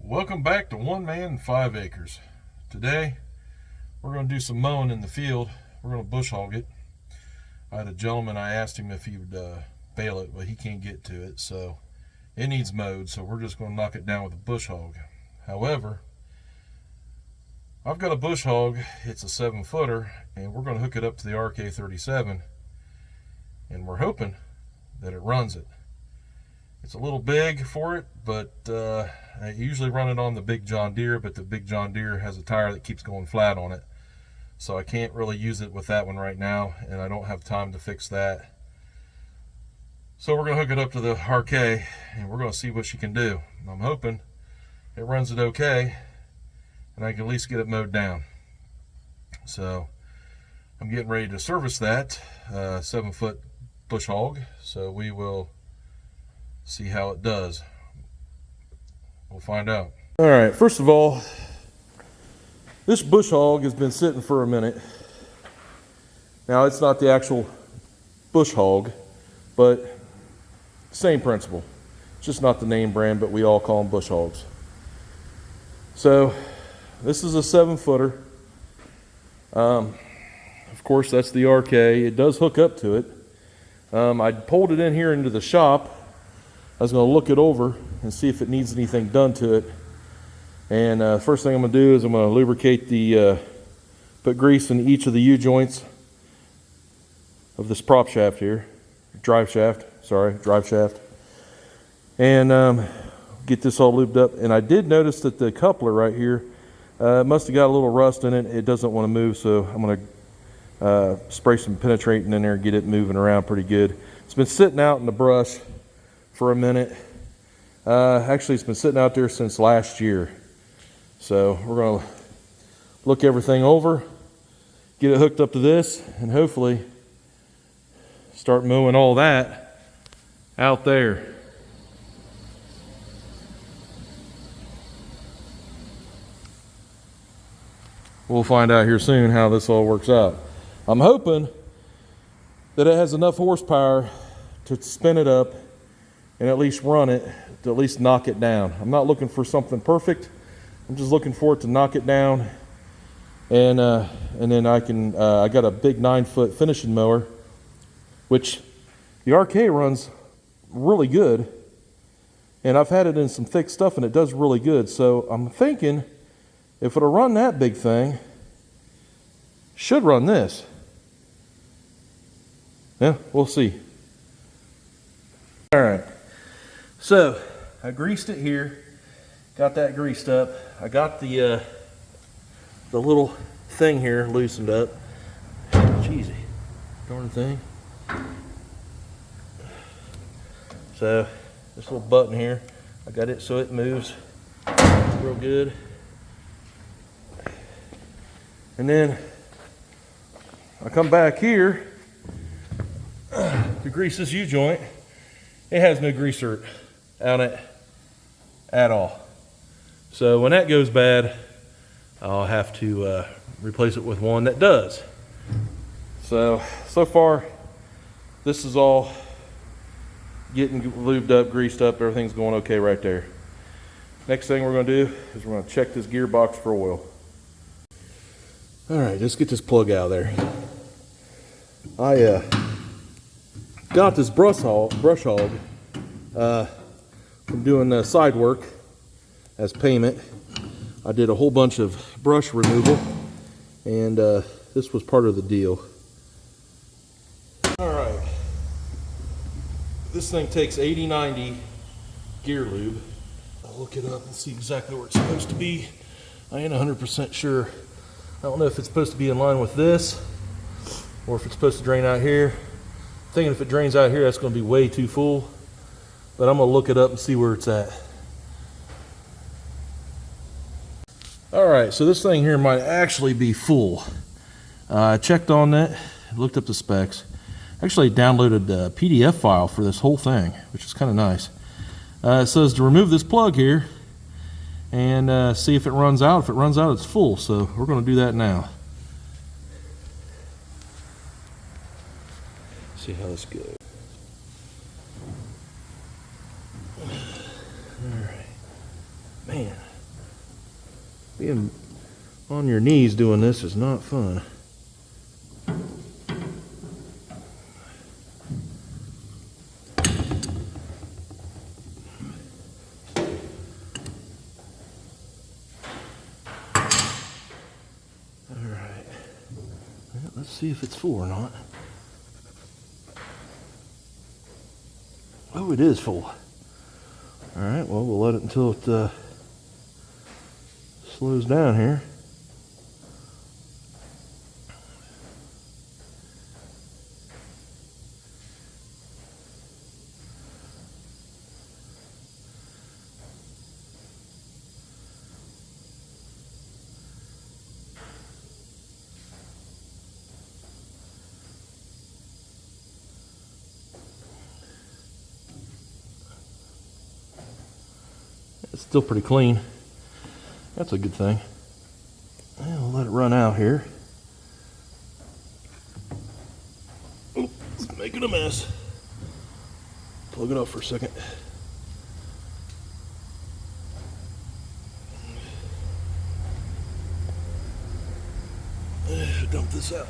Welcome back to One Man 5 Acres. Today we're going to do some mowing in the field. We're going to bush hog it. I had a gentleman, I asked him if he would bale it, but he can't get to it, so it needs mowed, so we're just going to knock it down with a bush hog. However, I've got a bush hog. It's a 7-footer, and we're going to hook it up to the RK37, and we're hoping that it runs it. It's a little big for it, but I usually run it on the big John Deere, but the big John Deere has a tire that keeps going flat on it. So I can't really use it with that one right now, and I don't have time to fix that. So we're going to hook it up to the RK, and we're going to see what she can do. I'm hoping it runs it okay, and I can at least get it mowed down. So I'm getting ready to service that 7-foot bush hog, so we will see how it does. We'll find out. All right, first of all, this bush hog has been sitting for a minute. Now, it's not the actual bush hog, but same principle. It's just not the name brand, but we all call them bush hogs. So this is a 7-footer. Of course, that's the RK. It does hook up to it. I pulled it in here into the shop. I was going to look it over and see if it needs anything done to it. And first thing I'm going to do is I'm going to lubricate put grease in each of the U-joints of this prop shaft here. Drive shaft. And get this all lubed up. And I did notice that the coupler right here must have got a little rust in it. It doesn't want to move, so I'm going to spray some penetrating in there and get it moving around pretty good. It's been sitting out in the brush for a minute. Actually, it's been sitting out there since last year. So we're going to look everything over, get it hooked up to this, and hopefully start mowing all that out there. We'll find out here soon how this all works out. I'm hoping that it has enough horsepower to spin it up and at least run it, to at least knock it down. I'm not looking for something perfect. I'm just looking for it to knock it down. And then I got a big 9-foot finishing mower, which the RK runs really good. And I've had it in some thick stuff and it does really good. So I'm thinking if it'll run that big thing, should run this. Yeah, we'll see. All right. So I greased it here, got that greased up. I got the little thing here loosened up. Jeez, darn thing. So this little button here, I got it so it moves real good. And then I come back here to grease this U-joint. It has no greaser on it at all. So when that goes bad, I'll have to replace it with one that does. So far, this is all getting lubed up, greased up, everything's going okay right there. Next thing we're going to do is we're going to check this gearbox for oil. All right, let's get this plug out of there. I got this brush hog from doing side work as payment. I did a whole bunch of brush removal, and this was part of the deal. All right, this thing takes 80-90 gear lube. I'll look it up and see exactly where it's supposed to be. I ain't 100% sure. I don't know if it's supposed to be in line with this or if it's supposed to drain out here. I'm thinking if it drains out here, that's going to be way too full. But I'm going to look it up and see where it's at. All right, so this thing here might actually be full. I checked on that, looked up the specs. Actually downloaded a PDF file for this whole thing, which is kind of nice. It says to remove this plug here and see if it runs out. If it runs out, it's full, so we're going to do that now. See how this goes. All right, man. Being on your knees doing this is not fun. Alright. Well, let's see if it's full or not. Oh, it is full. Alright, well, we'll let it until it slows down here. It's still pretty clean. That's a good thing. And we'll let it run out here. Oh, it's making a mess. Plug it up for a second. Dump this out.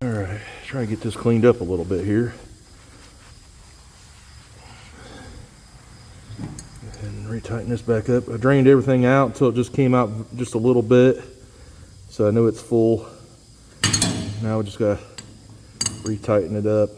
Alright, try to get this cleaned up a little bit here. And retighten this back up. I drained everything out until it just came out just a little bit. So I know it's full. Now we just gotta retighten it up.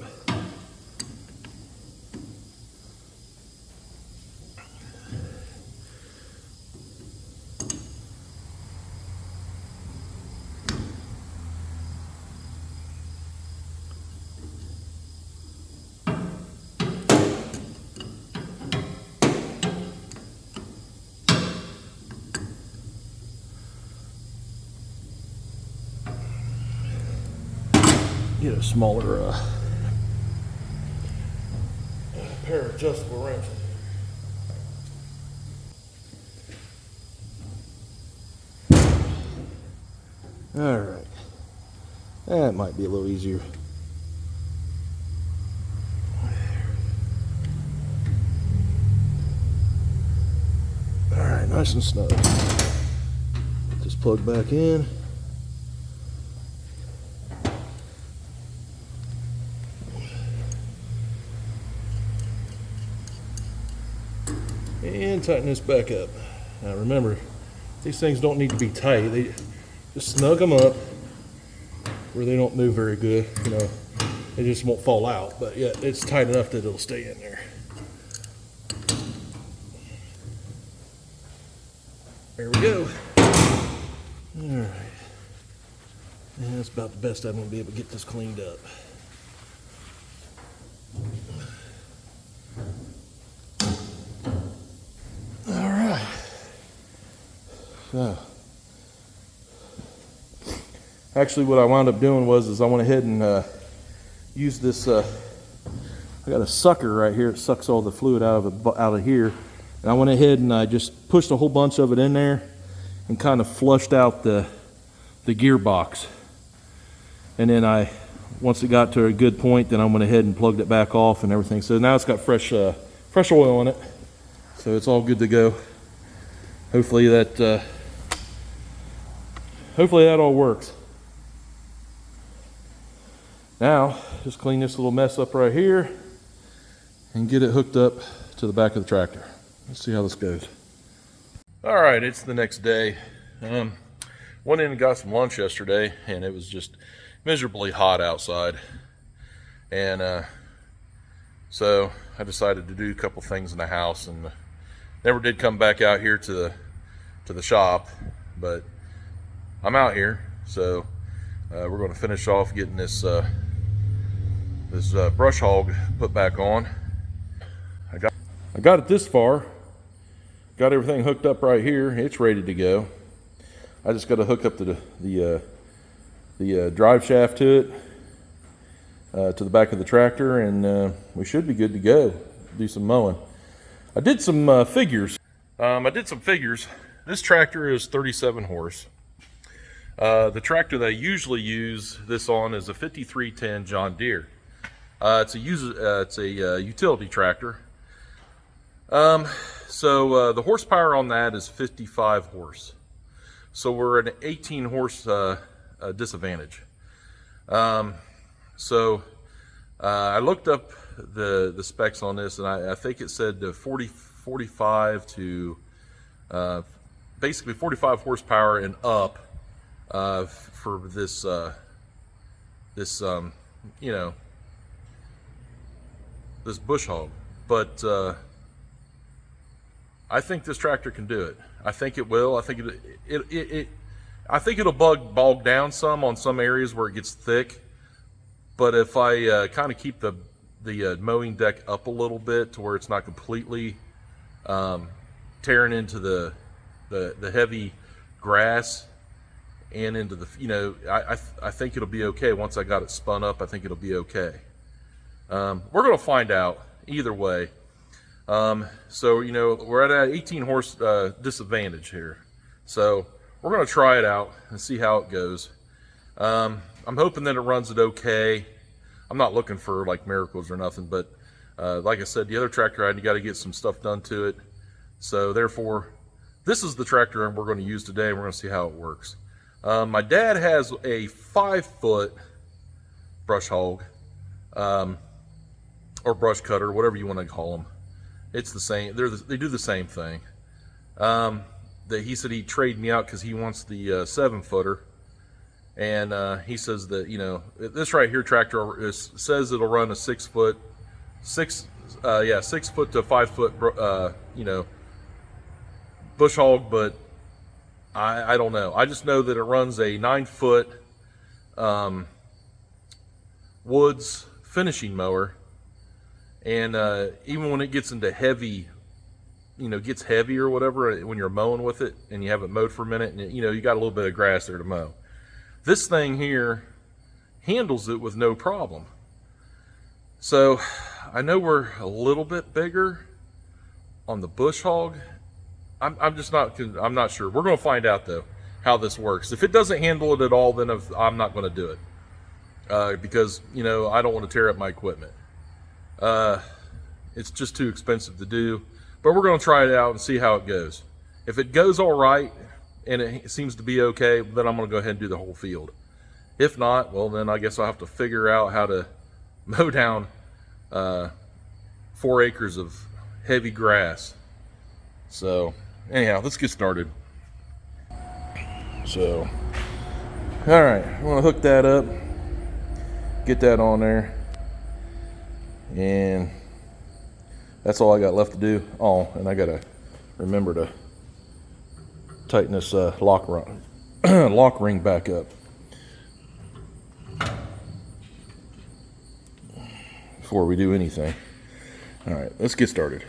Get a smaller pair of adjustable wrenches. All right, that might be a little easier. All right, nice and snug. Put this plug back in. And tighten this back up. Now remember, these things don't need to be tight. They just snug them up where they don't move very good. You know, they just won't fall out. But yeah, it's tight enough that it'll stay in there. There we go. All right. And that's about the best I'm going to be able to get this cleaned up. So, actually what I wound up doing was I went ahead and used this, I got a sucker right here. It sucks all the fluid out of here. And I went ahead and I just pushed a whole bunch of it in there and kind of flushed out the gearbox. And then once it got to a good point, then I went ahead and plugged it back off and everything. So now it's got fresh oil in it. So it's all good to go. Hopefully that all works. Now, just clean this little mess up right here and get it hooked up to the back of the tractor. Let's see how this goes. All right, it's the next day. Went in and got some lunch yesterday, and it was just miserably hot outside. And so I decided to do a couple things in the house, and never did come back out here to the shop, but I'm out here, so we're going to finish off getting this brush hog put back on. I got it this far, got everything hooked up right here. It's ready to go. I just got to hook up the drive shaft to it, to the back of the tractor, and we should be good to go. Do some mowing. I did some figures. This tractor is 37 horse. The tractor that I usually use this on is a 5310 John Deere. It's a utility tractor. So the horsepower on that is 55 horse. So we're at an 18 horse disadvantage. I looked up the specs on this, and I think it said 45 to basically 45 horsepower and up for this this bush hog. But I think this tractor can do it. I think it will. I think I think it'll bog down some on some areas where it gets thick. But if I kind of keep the mowing deck up a little bit to where it's not completely tearing into the heavy grass and into the, I think it'll be okay. Once I got it spun up, I think it'll be okay. We're going to find out either way. So, we're at an 18 horse disadvantage here. So we're going to try it out and see how it goes. I'm hoping that it runs it okay. I'm not looking for like miracles or nothing, but like I said, the other tractor, I got to get some stuff done to it. So therefore, this is the tractor we're going to use today, and we're going to see how it works. My dad has a 5-foot brush hog, or brush cutter, whatever you want to call them. It's the same. They do the same thing. He said he'd trade me out because he wants the 7-footer. And he says that, this right here tractor says it'll run a 6 foot to 5 foot, bush hog, but I don't know. I just know that it runs a 9-foot woods finishing mower, and even when it gets into heavy, gets heavy or whatever, when you're mowing with it and you haven't mowed for a minute, and you got a little bit of grass there to mow. This thing here handles it with no problem. So I know we're a little bit bigger on the bush hog. I'm not sure. We're going to find out though how this works. If it doesn't handle it at all, then I'm not going to do it because I don't want to tear up my equipment. It's just too expensive to do. But we're going to try it out and see how it goes. If it goes all right and it seems to be okay, then I'm going to go ahead and do the whole field. If not, well, then I guess I'll have to figure out how to mow down 4 acres of heavy grass. So anyhow, let's get started. So, all right, I'm going to hook that up, get that on there, and that's all I got left to do. Oh, and I got to remember to tighten this lock ring back up before we do anything. All right, let's get started.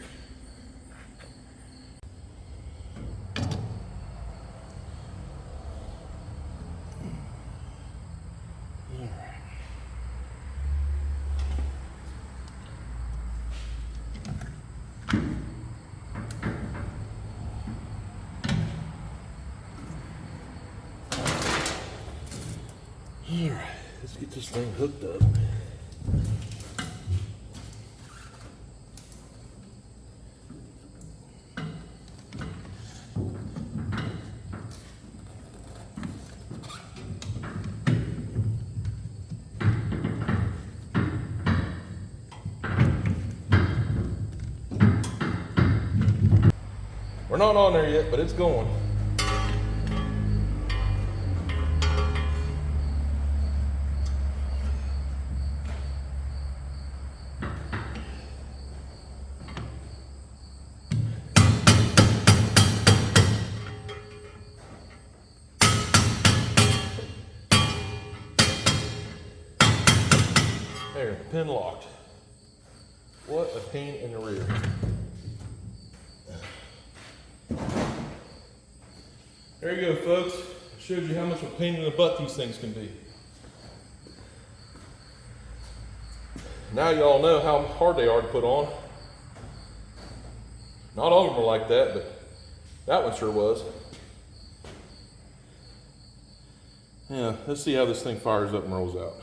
Alright, let's get this thing hooked up. We're not on there yet, but it's going. There, pin locked. What a pain in the rear. There you go, folks. I showed you how much of a pain in the butt these things can be. Now you all know how hard they are to put on. Not all of them are like that, but that one sure was. Yeah, let's see how this thing fires up and rolls out.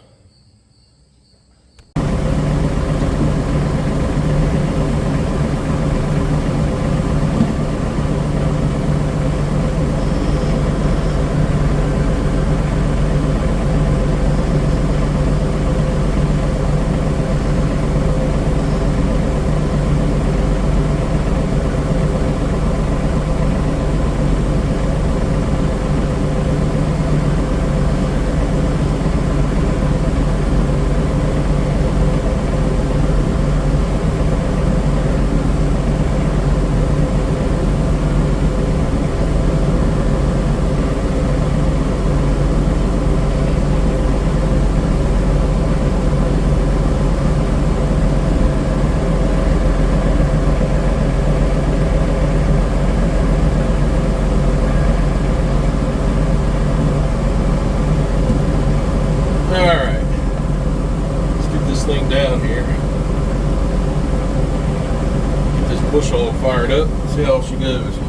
fire it up, see how she goes. I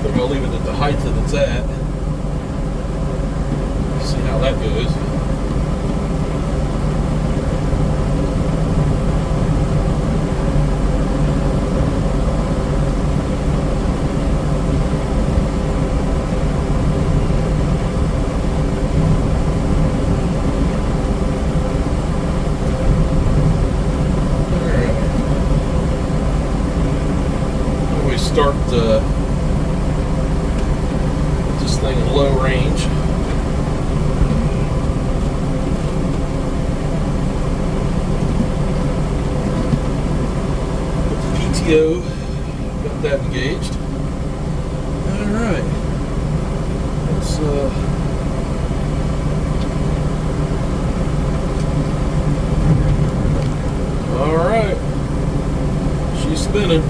think I'll leave it at the height that it's at. See how that goes. Start this thing in low range. Put the PTO, got that engaged. All right, let's all right, she's spinning.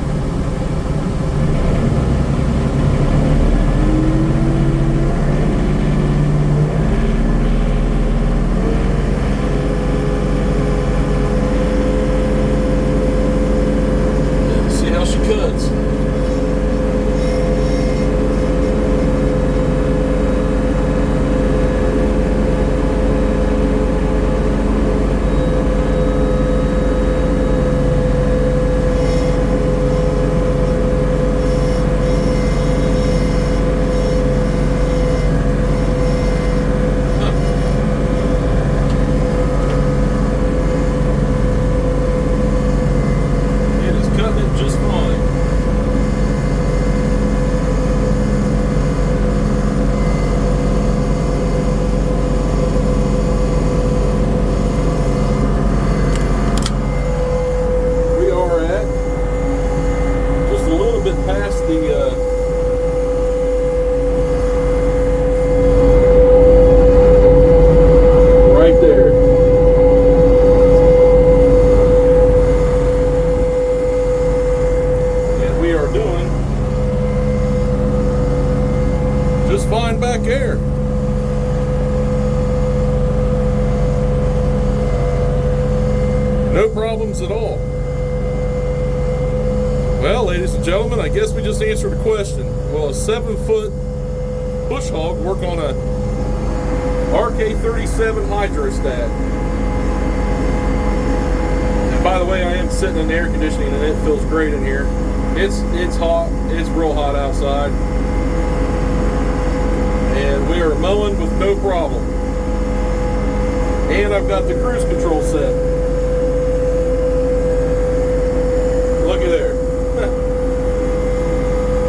Fine back there. No problems at all. Well, ladies and gentlemen, I guess we just answered a question. Will a 7-foot bush hog work on a RK37 hydrostat? And by the way, I am sitting in the air conditioning and it feels great in here. It's hot. It's real hot outside. And we are mowing with no problem. And I've got the cruise control set. Looky there.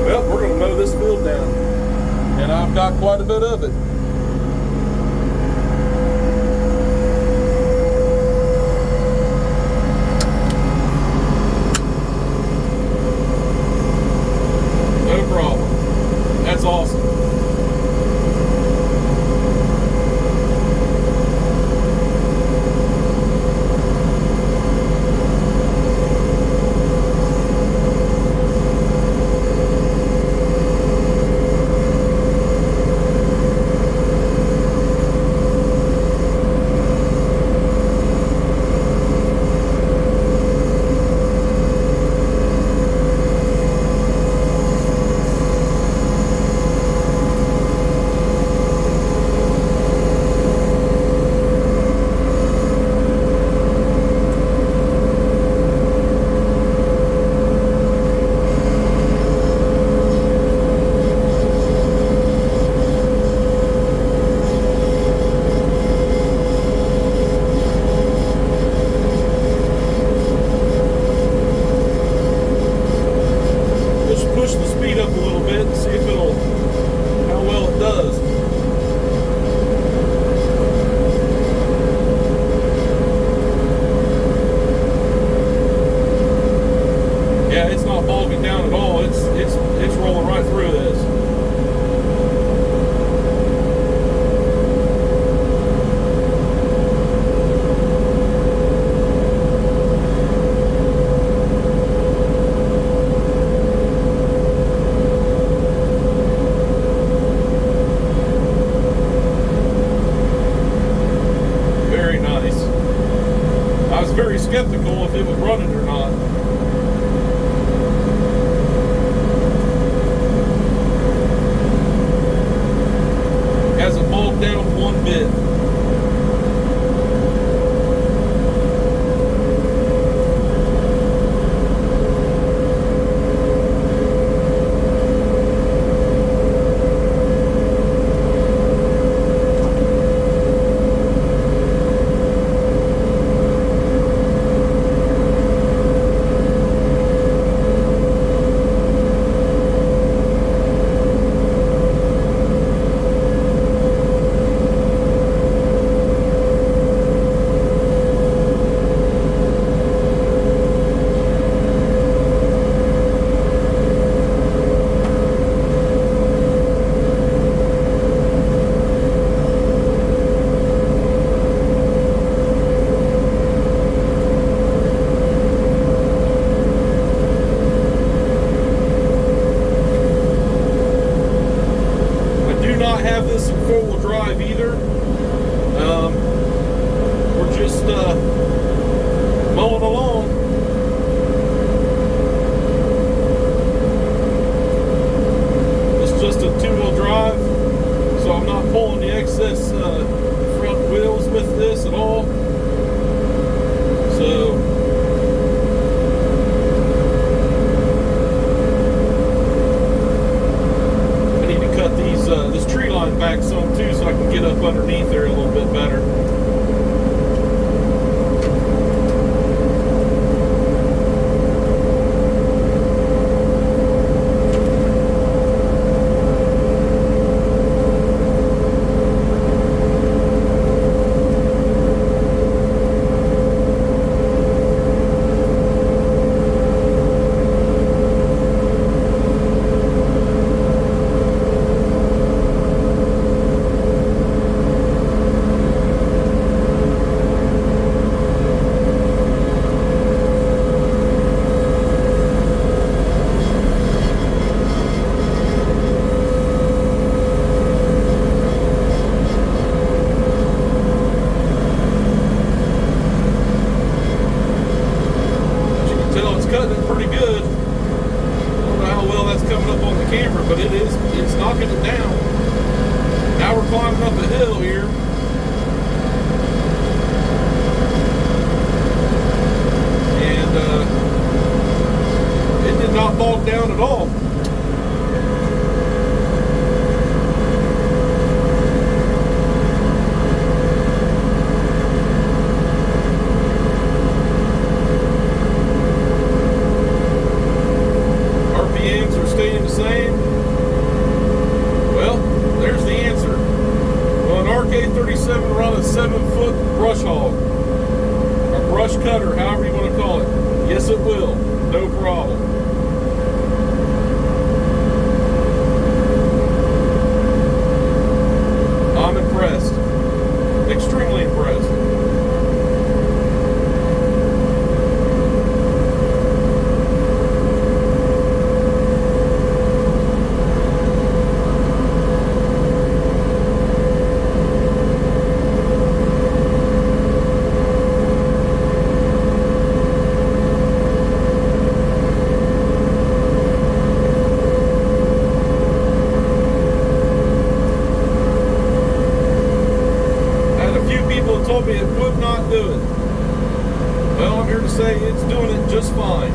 Well, we're going to mow this field down. And I've got quite a bit of it. No problem. That's awesome. skeptical if it would run it or not. drive either. We're just mowing along. It's just a two-wheel drive, so I'm not pulling the excess front wheels with this at all. So I need to cut this tree line back some too, so I can get up underneath there a little bit better. Cutting it pretty good. I don't know how well that's coming up on the camera, but it's knocking it down. Now we're climbing up a hill here. And it did not bog down at all. Staying the same. Well, there's the answer. Well, an RK37 will run a 7-foot brush hog, or brush cutter, however you want to call it. Yes, it will. No problem. I'm impressed. Extremely impressed. Told me it would not do it. Well, I'm here to say it's doing it just fine.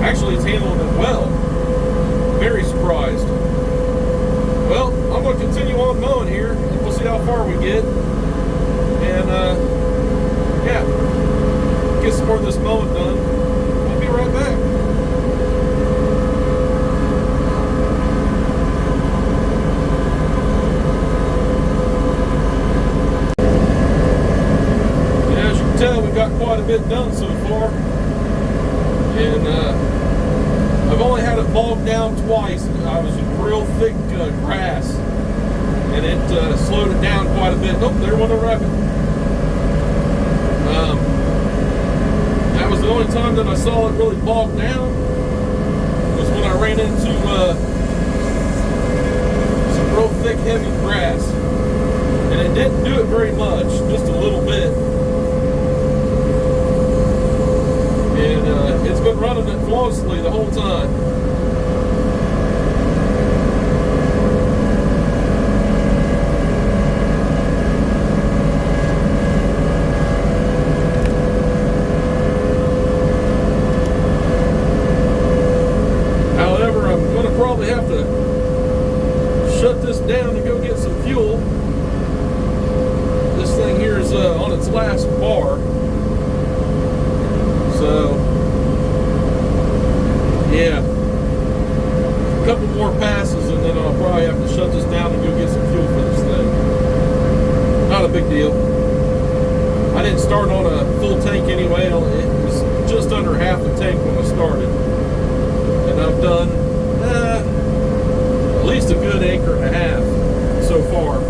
Actually, it's handling it well. Very surprised. Well, I'm going to continue on mowing here, and we'll see how far we get. And, yeah, get some more of this mowing done. We'll be right back. Tell we got quite a bit done so far, and I've only had it bogged down twice. I was in real thick grass, and it slowed it down quite a bit. Oh, there went a rabbit. That was the only time that I saw it really bogged down, was when I ran into some real thick, heavy grass, and it didn't do it very much, just a little bit. And it's been running it flawlessly the whole time. However, I'm going to probably have to shut this down and go get some fuel. This thing here is on its last bar. So, yeah, a couple more passes and then I'll probably have to shut this down and go get some fuel for this thing. Not a big deal. I didn't start on a full tank anyway. It was just under half the tank when I started. And I've done at least a good acre and a half so far.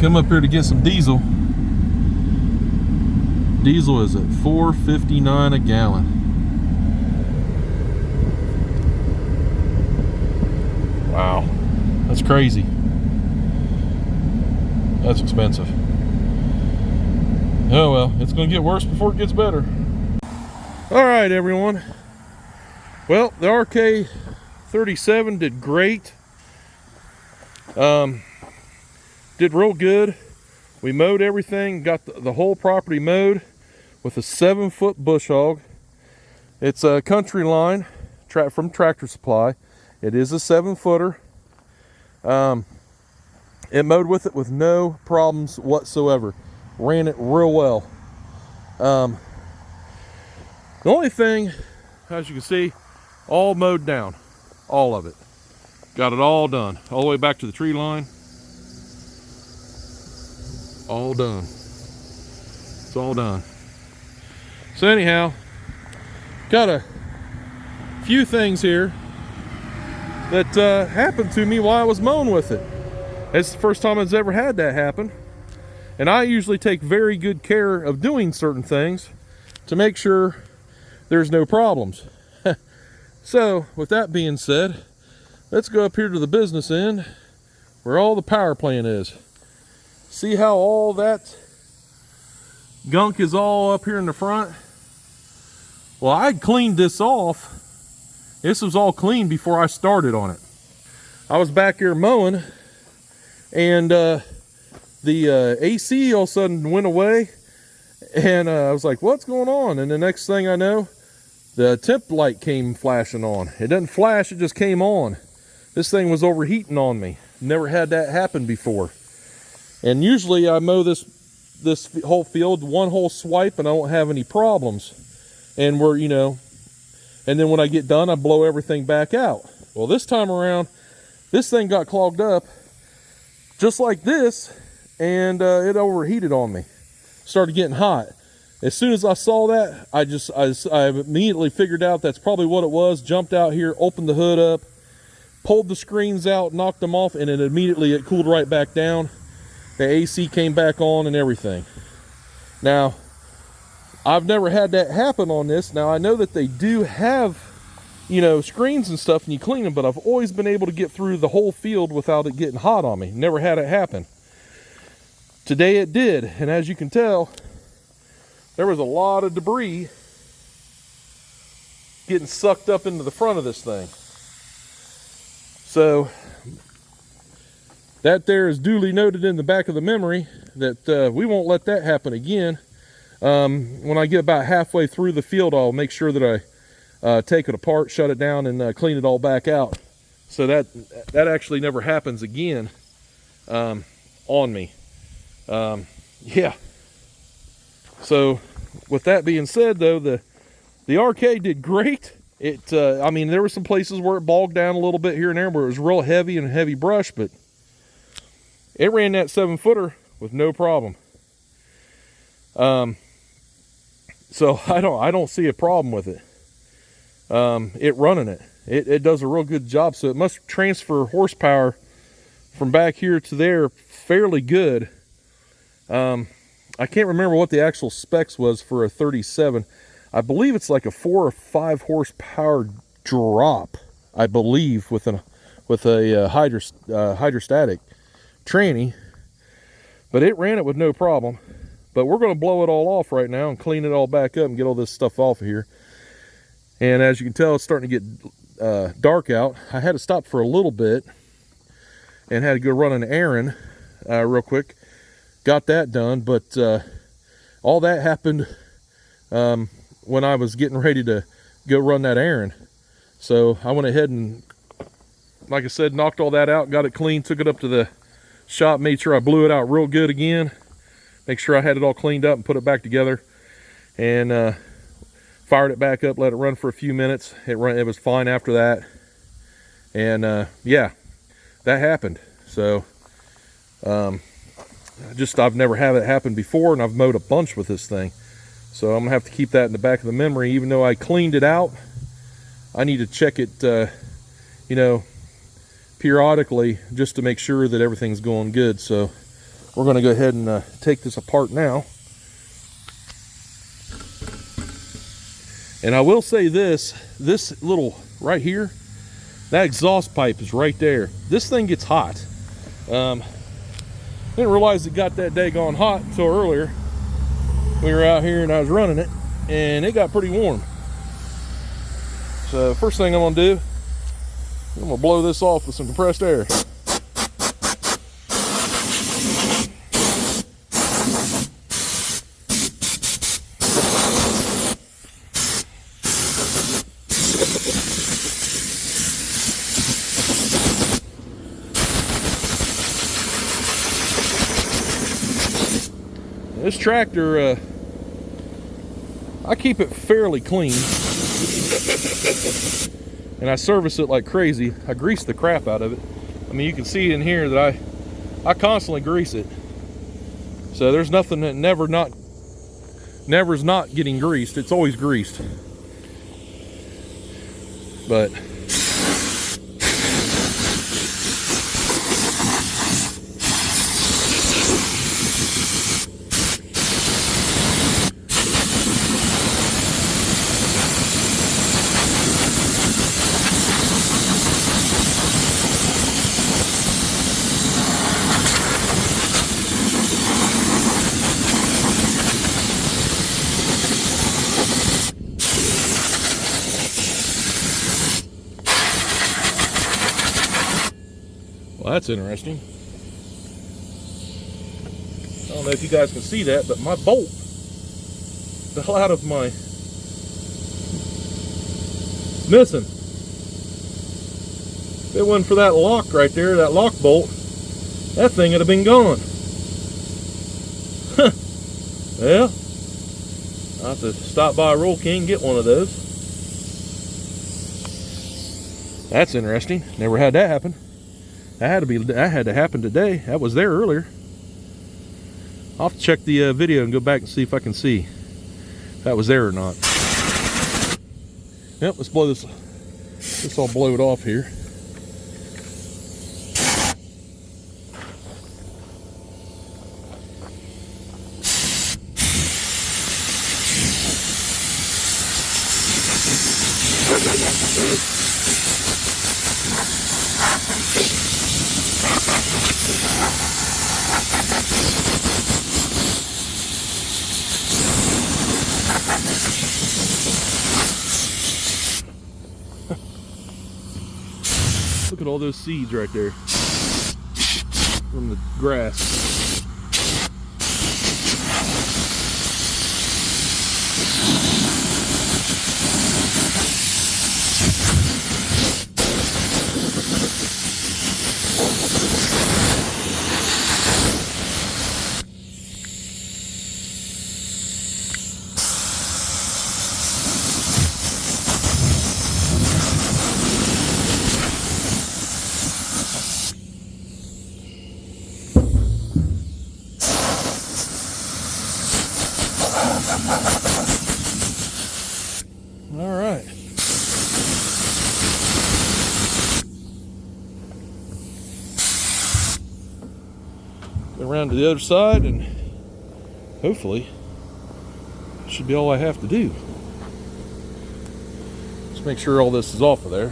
come up here to get some diesel. Diesel is at $4.59 a gallon. Wow, that's crazy. That's expensive. Oh well, it's gonna get worse before it gets better. All right, everyone. Well, the RK37 did great. Did real good. We mowed everything, got the whole property mowed with a 7-foot bush hog. It's a countryline from Tractor Supply. It is a 7-footer. It mowed with it with no problems whatsoever. Ran it real well. The only thing, as you can see, all mowed down. All of it. Got it all done. All the way back to the tree line. All done. It's all done. So anyhow, got a few things here that happened to me while I was mowing with it. It's the first time I've ever had that happen. And I usually take very good care of doing certain things to make sure there's no problems. So, with that being said, let's go up here to the business end where all the power plant is. See how all that gunk is all up here in the front? Well, I cleaned this off. This was all clean before I started on it. I was back here mowing, and the AC all of a sudden went away, and I was like, what's going on? And the next thing I know, the temp light came flashing on. It doesn't flash, it just came on. This thing was overheating on me. Never had that happen before. And usually I mow this whole field one whole swipe and I don't have any problems. And and then when I get done, I blow everything back out. Well, this time around, this thing got clogged up just like this, and it overheated on me. Started getting hot. As soon as I saw that, I immediately figured out that's probably what it was. Jumped out here, opened the hood up, pulled the screens out, knocked them off, and then immediately it cooled right back down. The AC came back on and everything. Now, I've never had that happen on this. Now, I know that they do have, screens and stuff and you clean them, but I've always been able to get through the whole field without it getting hot on me. Never had it happen. Today it did, and as you can tell, there was a lot of debris getting sucked up into the front of this thing. So that there is duly noted in the back of the memory that we won't let that happen again. When I get about halfway through the field, I'll make sure that I take it apart, shut it down, and clean it all back out. So that actually never happens again on me. Yeah. So with that being said, though, the RK did great. I mean, there were some places where it bogged down a little bit here and there where it was real heavy and heavy brush, but it ran that 7-footer with no problem. So I don't see a problem with it. It running it. It does a real good job. So it must transfer horsepower from back here to there fairly good. I can't remember what the actual specs was for a 37. I believe it's like a 4 or 5 horsepower drop, I believe, with a hydrostatic tranny. But it ran it with no problem. But we're going to blow it all off right now and clean it all back up and get all this stuff off of here. And as you can tell, it's starting to get dark out. I had to stop for a little bit and had to go run an errand real quick. Got that done, but all that happened when I was getting ready to go run that errand. So I went ahead and, like I said, knocked all that out, got it clean, took it up to the shop, made sure I blew it out real good again, make sure I had it all cleaned up and put it back together, and fired it back up, let it run for a few minutes. It was fine after that, and yeah, that happened. So I've never had it happen before, and I've mowed a bunch with this thing. So I'm gonna have to keep that in the back of the memory. Even though I cleaned it out, I need to check it, periodically, just to make sure that everything's going good. So we're going to go ahead and take this apart now. And I will say this little right here, that exhaust pipe is right there. This thing gets hot. Didn't realize it got that daggone hot until earlier. We were out here and I was running it, and it got pretty warm. So first thing I'm gonna do, I'm gonna blow this off with some compressed air. This tractor, I keep it fairly clean, and I service it like crazy. I grease the crap out of it. I mean, you can see in here that I constantly grease it. So there's nothing that never's not getting greased. It's always greased. But well, that's interesting. I don't know if you guys can see that, but my bolt fell out of my... missing. If it wasn't for that lock right there, that lock bolt, that thing would have been gone. Well, I'll have to stop by Roll King and get one of those. That's interesting. Never had that happen. That had to happen today. That was there earlier. I'll have to check the video and go back and see if I can see if that was there or not. Yep, let's blow this. Let's all blow it off here. Look at all those seeds right there from the grass. All right. Go around to the other side, and hopefully it should be all I have to do. Just make sure all this is off of there.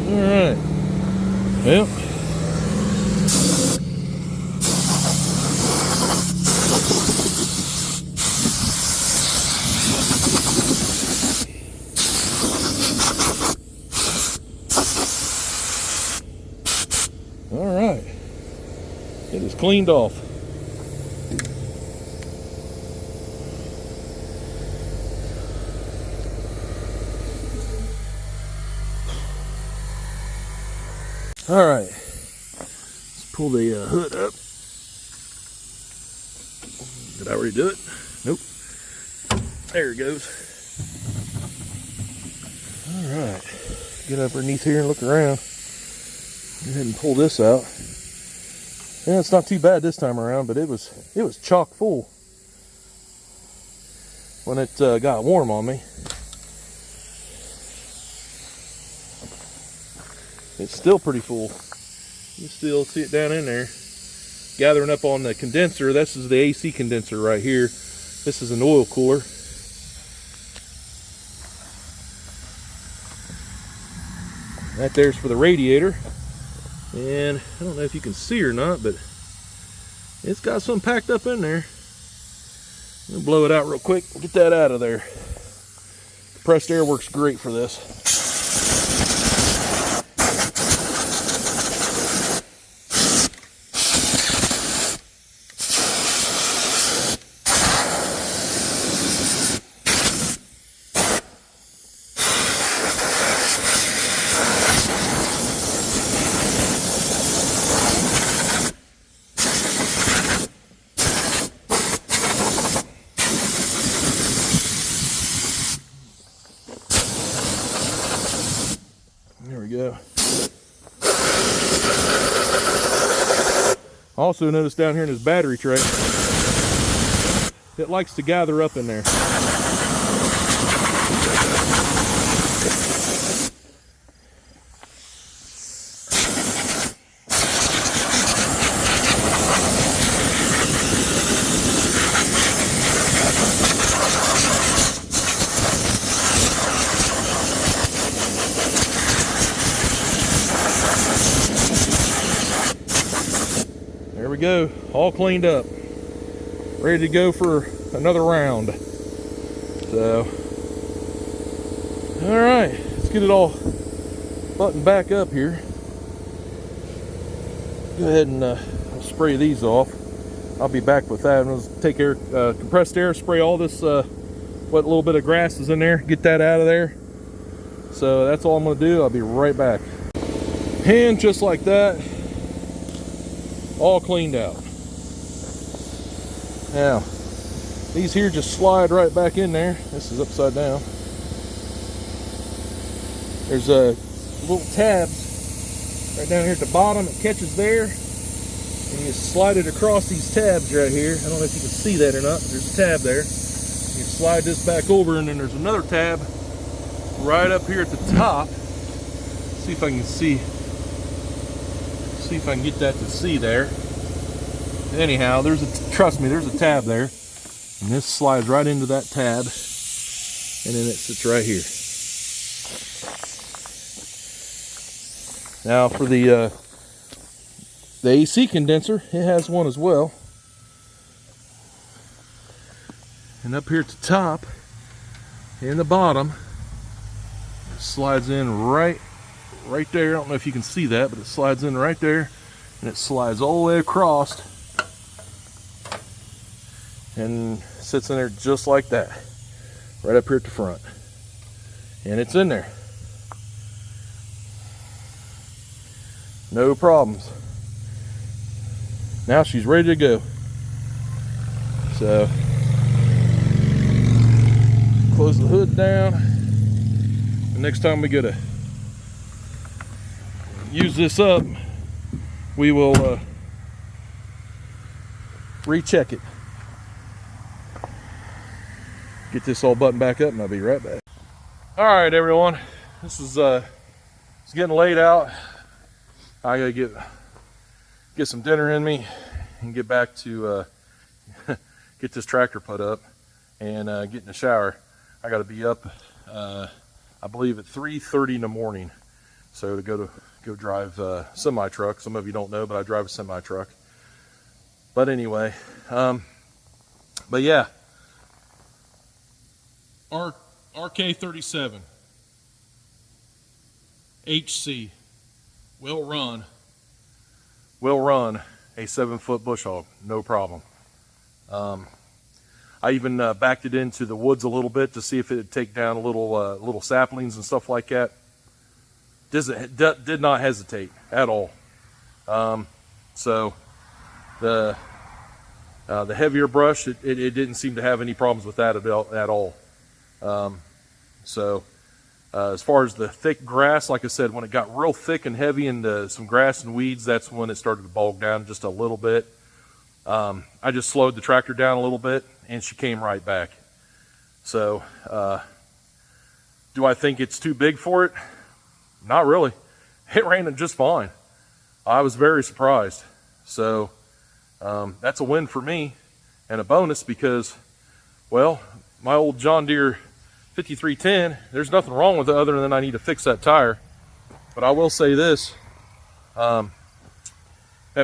Alright, well, alright, it is cleaned off. All right, let's pull the hood up. Did I already do it? Nope. There it goes. All right, get underneath here and look around. Go ahead and pull this out. Yeah, it's not too bad this time around, but it was chock full when it got warm on me. It's still pretty full. You still see it down in there, gathering up on the condenser. This is the AC condenser right here. This is an oil cooler. That there's for the radiator. And I don't know if you can see or not, but it's got some packed up in there. I'm gonna blow it out real quick and get that out of there. Compressed air works great for this. There we go. Also notice down here in this battery tray, it likes to gather up in there. There we go, all cleaned up, ready to go for another round. So, all right, let's get it all buttoned back up here. Go ahead and I'll spray these off. I'll be back with that. I'm gonna take air, compressed air, spray all this what little bit of grass is in there, get that out of there. So that's all I'm gonna do. I'll be right back. And just like that, all cleaned out. Now, these here just slide right back in there. This is upside down. There's a little tabs right down here at the bottom. It catches there, and you slide it across these tabs right here. I don't know if you can see that or not, but there's a tab there. You slide this back over, and then there's another tab right up here at the top. See if I can see if I can get that to see there. Anyhow, trust me, there's a tab there, and this slides right into that tab, and then it sits right here. Now for the AC condenser, it has one as well, and up here at the top and the bottom, it slides in right there. I don't know if you can see that, but it slides in right there, and it slides all the way across and sits in there just like that, right up here at the front, and it's in there, no problems. Now she's ready to go. So close the hood down, and next time we go to use this up, we will recheck it. Get this all buttoned back up, and I'll be right back. All right, everyone, this is it's getting late out. I gotta get some dinner in me and get back to get this tractor put up and get in the shower. I gotta be up I believe at 3:30 in the morning, so to go drive semi truck. Some of you don't know, but I drive a semi truck. But anyway, but yeah, RK37HC will run a 7-foot bush hog, no problem. I even backed it into the woods a little bit to see if it would take down little saplings and stuff like that. Did not hesitate at all. So the heavier brush, it didn't seem to have any problems with that at all. So As far as the thick grass, like I said, when it got real thick and heavy into some grass and weeds, that's when it started to bog down just a little bit. I just slowed the tractor down a little bit, and she came right back. So, do I think it's too big for it? Not really. It ran it just fine. I was very surprised. So, that's a win for me, and a bonus because, well, my old John Deere 5310, there's nothing wrong with it other than I need to fix that tire. But I will say this, that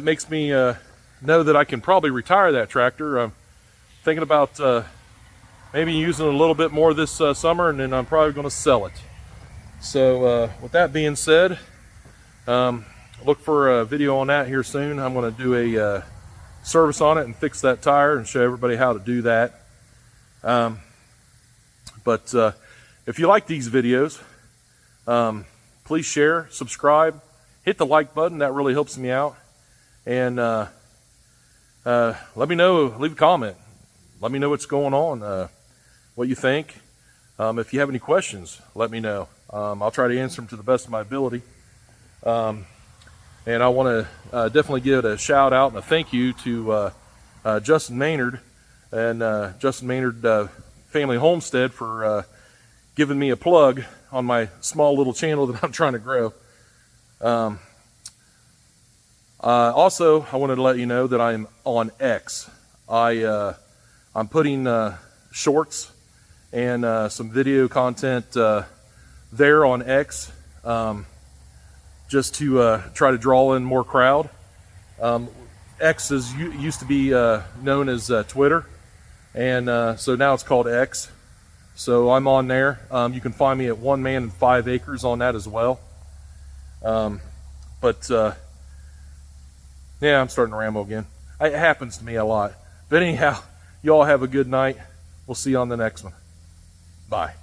makes me know that I can probably retire that tractor. I'm thinking about maybe using it a little bit more this summer, and then I'm probably going to sell it. So with that being said, look for a video on that here soon. I'm going to do a service on it and fix that tire and show everybody how to do that. But if you like these videos, please share, subscribe, hit the like button. That really helps me out. And let me know, leave a comment. Let me know what's going on, what you think. If you have any questions, let me know. I'll try to answer them to the best of my ability. And I want to definitely give a shout out and a thank you to Justin Maynard and Justin Maynard Family Homestead for giving me a plug on my small little channel that I'm trying to grow. Also, I wanted to let you know that I'm on X. I'm putting shorts and some video content there on X, just to try to draw in more crowd. X used to be known as Twitter, and so now it's called X. So I'm on there. You can find me at 1 Man and 5 Acres on that as well. Yeah, I'm starting to ramble again. It happens to me a lot. But anyhow, y'all have a good night. We'll see you on the next one. Bye.